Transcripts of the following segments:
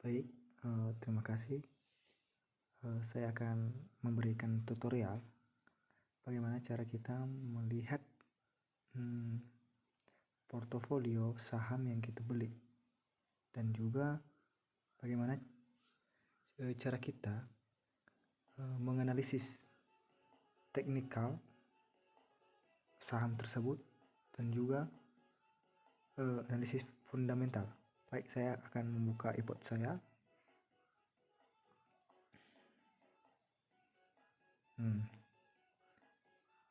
Baik, terima kasih. Saya akan memberikan tutorial bagaimana cara kita melihat portofolio saham yang kita beli, dan juga bagaimana cara kita menganalisis teknikal saham tersebut, dan juga analisis fundamental. Baik, saya akan membuka iPod saya.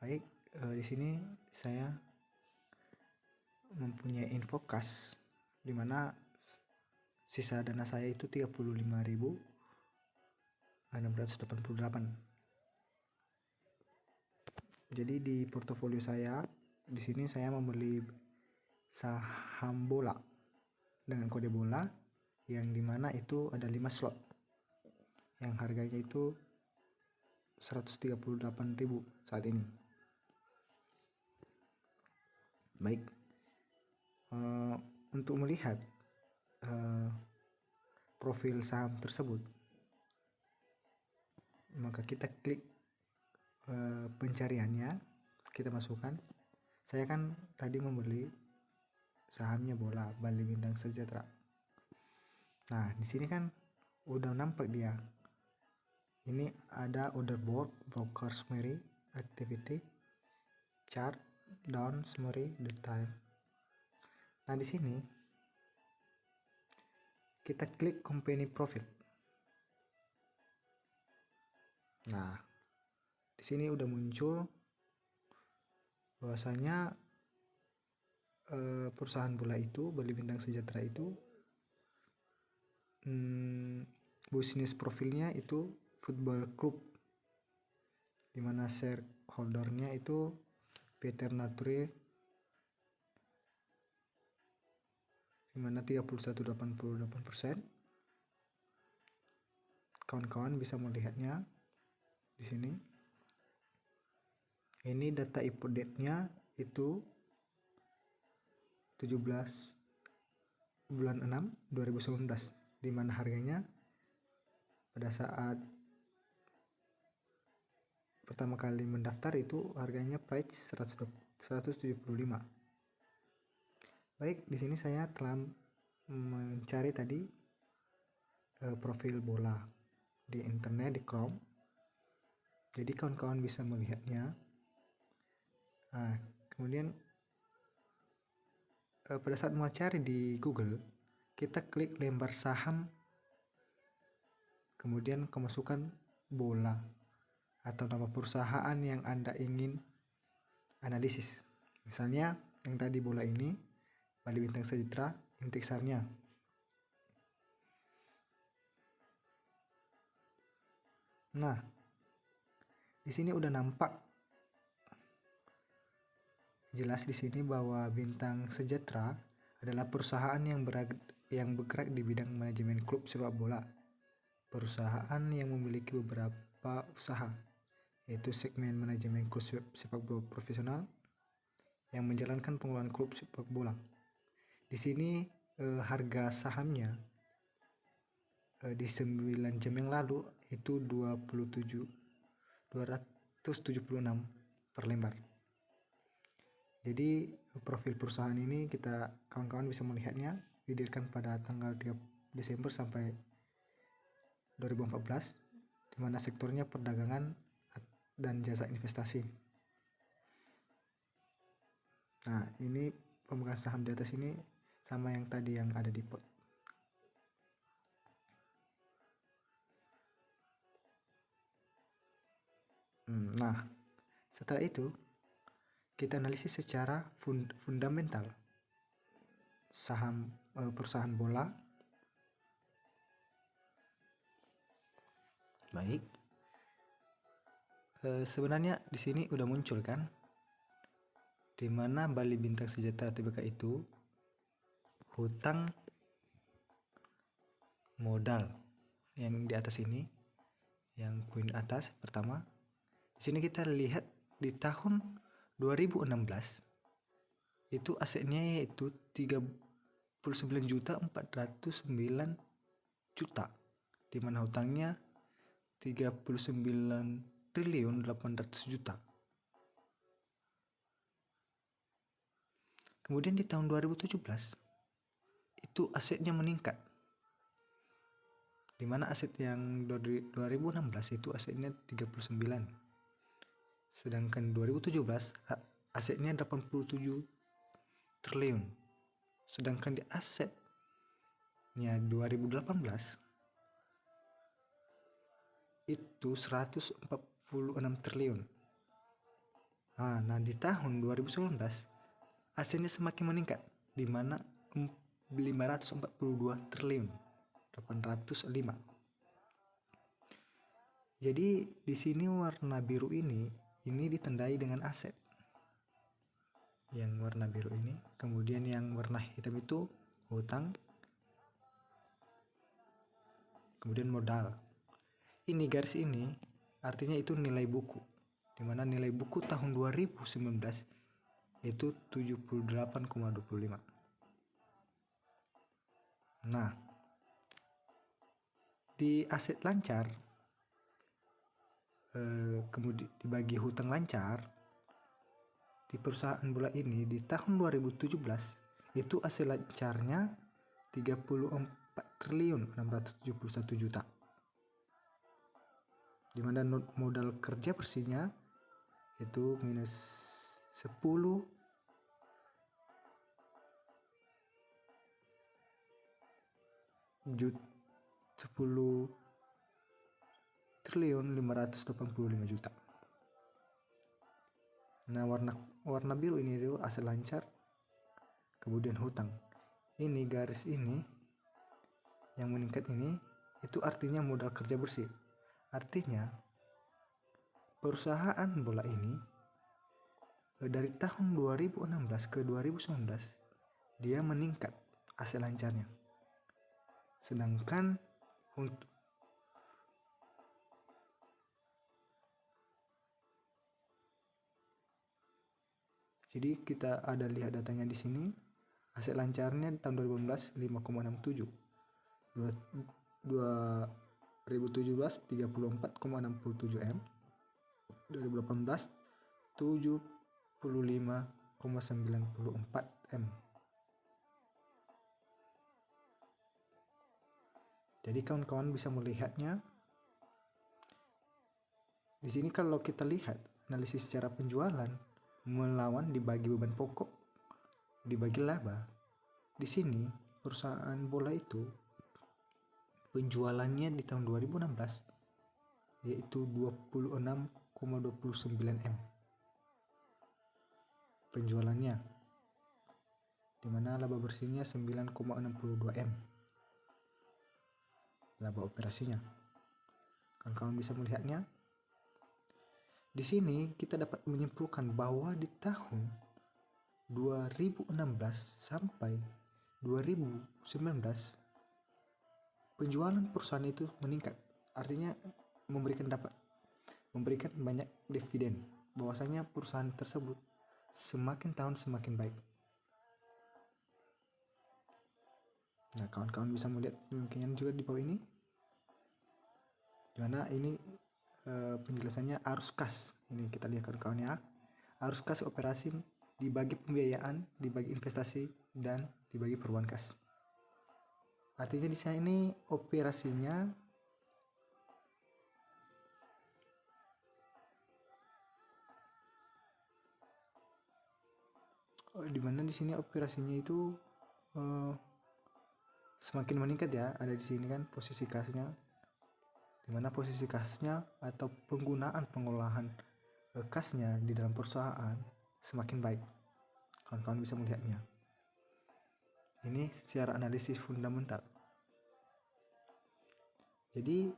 Baik, di sini saya mempunyai info kas di mana sisa dana saya itu 35.688. Jadi di portofolio saya di sini saya membeli saham bola dengan kode bola yang dimana itu ada 5 slot yang harganya itu 138.000 saat ini. Baik, untuk melihat profil saham tersebut, maka kita klik pencariannya, kita masukkan. Saya kan tadi membeli sahamnya bola Bali Bintang Sejahtera. Nah, di sini kan udah nampak dia. Ini ada order board, broker summary, activity, chart, down summary, detail. Nah, di sini kita klik company profit. Nah, di sini udah muncul bahwasanya perusahaan bola itu, Bali Bintang Sejahtera itu, bisnis profilnya itu football club, dimana shareholdernya itu Peter Naturi, dimana 31,88%. Kawan-kawan bisa melihatnya di sini. Ini data input date-nya itu 17 bulan 6 2019, di mana harganya pada saat pertama kali mendaftar itu harganya price 175. Baik, di sini saya telah mencari tadi profil bola di internet, di Chrome. Jadi kawan-kawan bisa melihatnya. Nah, kemudian pada saat mau cari di Google, kita klik lembar saham, kemudian kemasukan bola atau nama perusahaan yang Anda ingin analisis. Misalnya yang tadi bola ini, Bali Bintang Sejahtera, intisarnya. Nah, di sini udah nampak jelas di sini bahwa Bintang Sejahtera adalah perusahaan yang bergerak di bidang manajemen klub sepak bola. Perusahaan yang memiliki beberapa usaha, yaitu segmen manajemen klub sepak bola profesional yang menjalankan pengelolaan klub sepak bola. Di sini harga sahamnya di 9 jam yang lalu itu 276 per lembar. Jadi profil perusahaan ini kawan-kawan bisa melihatnya, didirikan pada tanggal 3 Desember sampai 2014, di mana sektornya perdagangan dan jasa investasi. Nah, ini pemegang saham di atas ini sama yang tadi yang ada di pot. Nah, setelah itu kita analisis secara fundamental saham perusahaan bola. Baik, sebenarnya di sini udah muncul kan, di mana Bali Bintang Sejahtera Tbk itu hutang modal yang di atas ini, yang poin atas pertama. Di sini kita lihat di tahun 2016 itu asetnya yaitu 39.409 juta, di mana hutangnya 39.800 juta. Kemudian di tahun 2017 itu asetnya meningkat, di mana aset yang 2016 itu asetnya 39, sedangkan 2017 asetnya 87 triliun, sedangkan di asetnya 2018 itu 146 triliun. Nah, di tahun 2019 asetnya semakin meningkat, di mana 542 triliun 805. Jadi di sini warna biru ini ditandai dengan aset. Yang warna biru ini, kemudian yang warna hitam itu hutang, kemudian modal. Ini garis ini artinya itu nilai buku, di mana nilai buku tahun 2019 itu 78,25. Nah, di aset lancar, kemudian dibagi hutang lancar, di perusahaan bola ini di tahun 2017 itu aset lancarnya 34.671 juta, di mana modal kerja bersihnya itu minus 10 triliun 585 juta. Nah, warna biru ini itu aset lancar, kemudian hutang. Ini garis ini yang meningkat ini itu artinya modal kerja bersih. Artinya perusahaan bola ini dari tahun 2016 ke 2019 dia meningkat aset lancarnya. Sedangkan untuk jadi kita ada lihat datanya di sini, aset lancarnya di tahun 2018 5,67, 2017 34,67 M, 2018 75,94 M. Jadi kawan-kawan bisa melihatnya di sini. Kalau kita lihat analisis secara penjualan melawan dibagi beban pokok dibagi laba, di sini perusahaan bola itu penjualannya di tahun 2016 yaitu 26,29 M penjualannya, dimana laba bersihnya 9,62 M laba operasinya. Kawan-kawan bisa melihatnya. Di sini kita dapat menyimpulkan bahwa di tahun 2016 sampai 2019 penjualan perusahaan itu meningkat, artinya memberikan banyak dividen, bahwasanya perusahaan tersebut semakin tahun semakin baik. Nah, kawan-kawan bisa melihat kemungkinan juga di bawah ini, dimana ini penjelasannya arus kas. Ini kita lihat kawan-kawan ya, arus kas operasi dibagi pembiayaan, dibagi investasi, dan dibagi perubahan kas. Artinya di sini operasinya dimana di sini operasinya itu semakin meningkat ya. Ada di sini kan posisi kasnya, dimana posisi kasnya atau penggunaan pengolahan kasnya di dalam perusahaan semakin baik. Kawan-kawan bisa melihatnya. Ini secara analisis fundamental. Jadi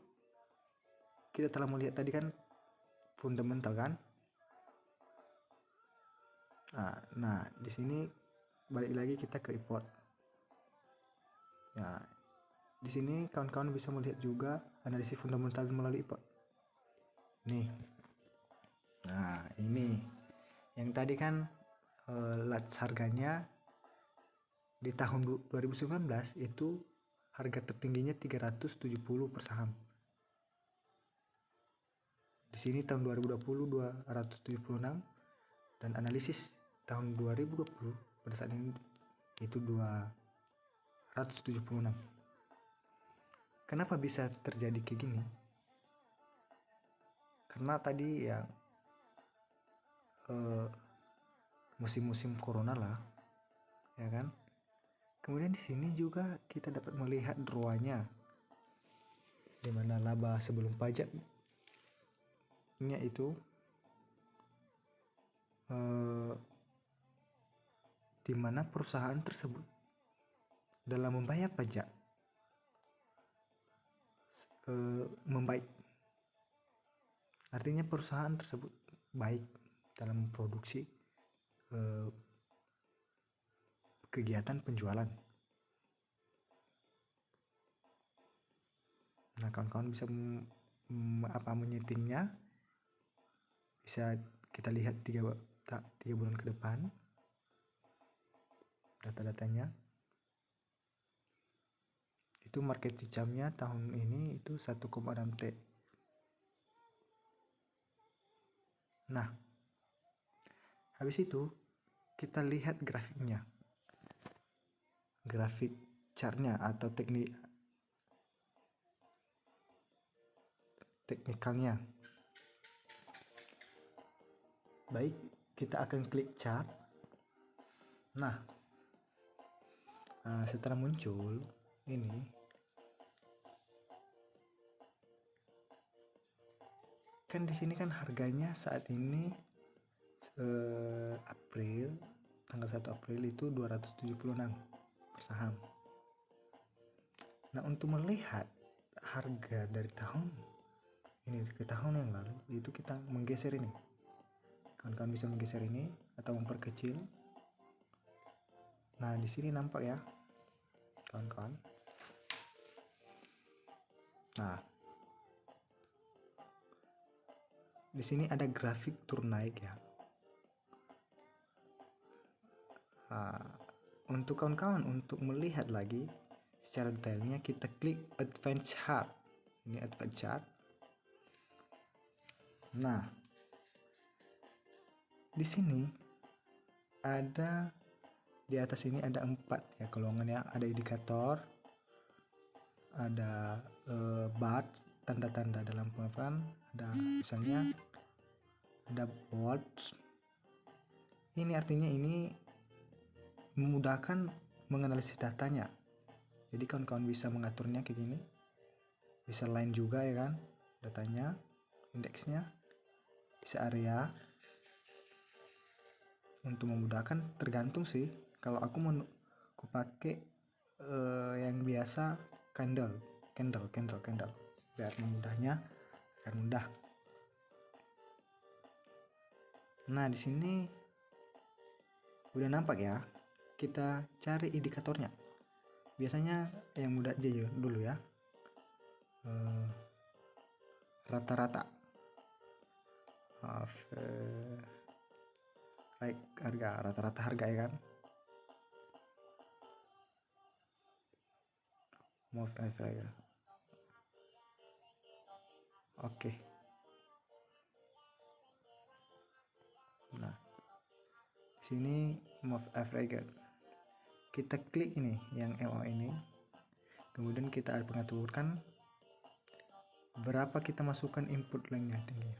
kita telah melihat tadi kan fundamental kan. Nah, di sini balik lagi kita ke report. Ya, di sini kawan-kawan bisa melihat juga analisis fundamental melalui report. Nih. Nah, ini yang tadi kan LATS harganya di tahun 2019 itu harga tertingginya 370 per saham. Di sini tahun 2020 276 dan analisis tahun 2020 pada saat ini itu 276. Kenapa bisa terjadi kayak gini? Karena tadi ya musim-musim corona lah, ya kan. Kemudian di sini juga kita dapat melihat ROA-nya, di mana laba sebelum pajaknya itu di mana perusahaan tersebut dalam membayar pajak membaik. Artinya perusahaan tersebut baik dalam memproduksi kegiatan penjualan. Nah, kawan-kawan bisa menyetingnya, bisa kita lihat 3 bulan ke depan data-datanya. Itu market cap-nya tahun ini itu 1,6 T. Nah, habis itu kita lihat grafiknya, grafik chartnya atau teknikalnya. Baik, kita akan klik chart. Nah, setelah muncul ini, kan di sini kan harganya saat ini tanggal 1 April itu 276 per saham. Nah, untuk melihat harga dari tahun ini ke tahun yang lalu, itu kita menggeser ini. Kawan-kawan bisa menggeser ini atau memperkecil. Nah, di sini nampak ya, kawan-kawan. Nah, di sini ada grafik turun naik ya. Untuk kawan-kawan untuk melihat lagi secara detailnya, kita klik advanced chart. Ini advanced chart. Nah, di sini ada, di atas ini ada 4 ya golongan ya. Ada indikator, ada bar, tanda-tanda dalam pengapalan, ada misalnya ada bold. Ini artinya ini memudahkan menganalisis datanya. Jadi kawan-kawan bisa mengaturnya kayak gini. Bisa line juga ya kan, datanya, indeksnya, bisa area. Untuk memudahkan tergantung sih. Kalau aku pakai yang biasa candle biar mudahnya akan mudah. Nah, di sini udah nampak ya. Kita cari indikatornya. Biasanya yang mudah aja dulu ya. Rata-rata rata-rata harga ya kan. Move average. Oke. Nah, di sini move average. Kita klik ini yang MO ini. Kemudian kita mengaturkan berapa kita masukkan input lengthnya tinggi.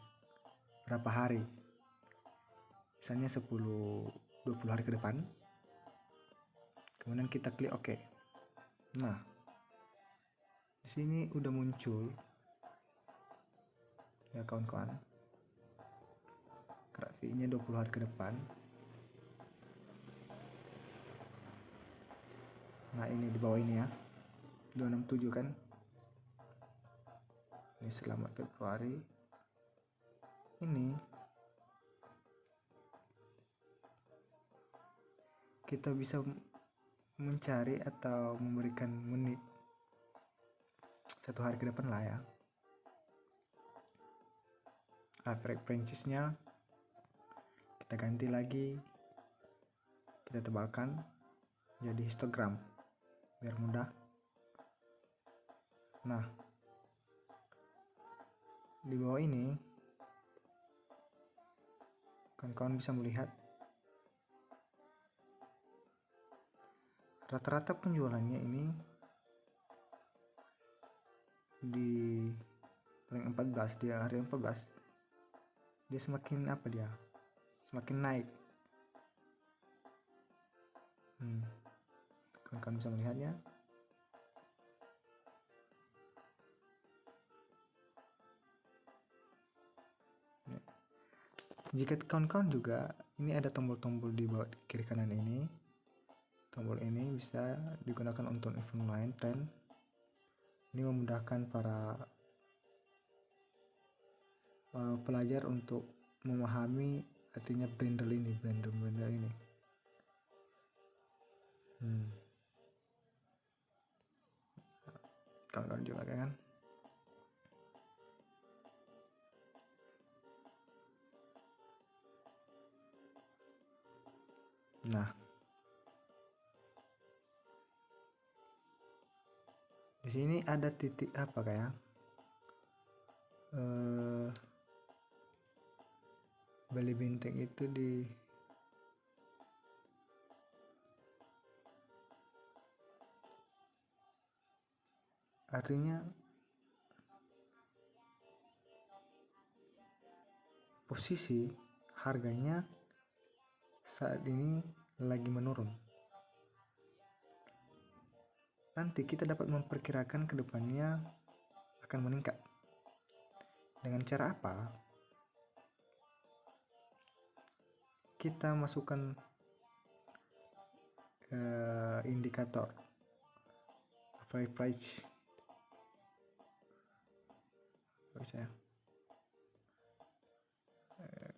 Berapa hari? Misalnya 10-20 hari ke depan. Kemudian kita klik OK. Nah, di sini udah muncul ya kawan-kawan. Grafiknya 20 hari ke depan. Nah, ini di bawah ini ya. 267 kan. Ini selama Februari. Ini kita bisa mencari atau memberikan menit 1 hari ke depan lah ya. Average ranges-nya kita ganti lagi, kita tebalkan jadi histogram biar mudah. Nah, di bawah ini kawan-kawan bisa melihat rata-rata penjualannya ini di rank 14, di hari 14 dia semakin semakin naik. Kawan-kawan bisa melihatnya. Jika kawan-kawan juga, ini ada tombol-tombol di bawah kiri kanan ini. Tombol ini bisa digunakan untuk event online trend. Ini memudahkan para pelajar untuk memahami artinya bundle ini. Kawan-kawan juga kan. Nah, di sini ada titik apa kayak Bali Bintang itu di artinya posisi harganya saat ini lagi menurun. Nanti kita dapat memperkirakan kedepannya akan meningkat. Dengan cara apa? Kita masukkan indikator price.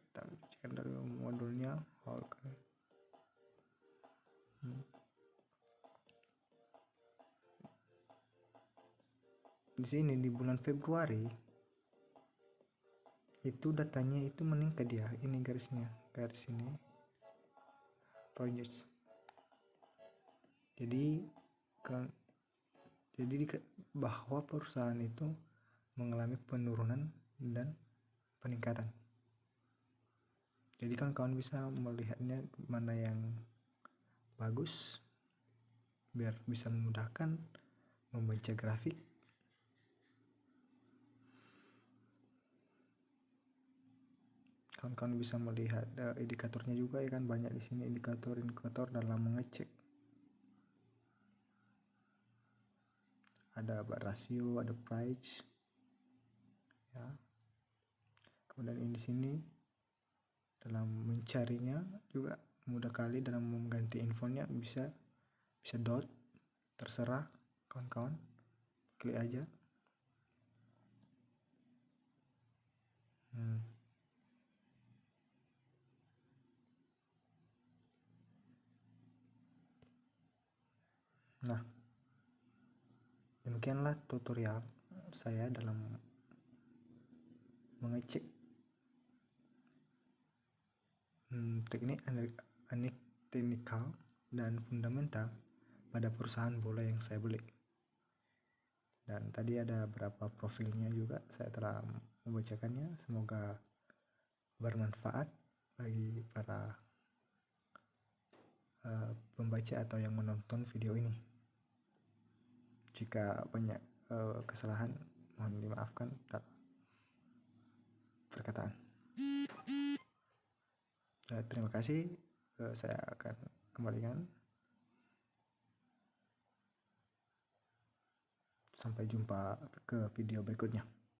Kita cek dari modulnya. Di sini di bulan Februari itu datanya itu meningkat dia. Ini garis ini project. Jadi bahwa perusahaan itu mengalami penurunan dan peningkatan. Jadi kawan-kawan bisa melihatnya mana yang bagus biar bisa memudahkan membaca grafik. Kawan-kawan bisa melihat indikatornya juga ya kan, banyak di sini indikator dalam mengecek. Ada rasio, ada price, ya. Kemudian ini di sini dalam mencarinya juga mudah kali, dalam mengganti infonya bisa dot, terserah kawan-kawan, klik aja. Nah, demikianlah tutorial saya dalam mengecek teknik teknikal dan fundamental pada perusahaan bola yang saya beli. Dan tadi ada beberapa profilnya juga saya telah membacakannya. Semoga bermanfaat bagi para pembaca atau yang menonton video ini. Jika banyak kesalahan, mohon dimaafkan perkataan. Terima kasih. Saya akan kembalikan. Sampai jumpa ke video berikutnya.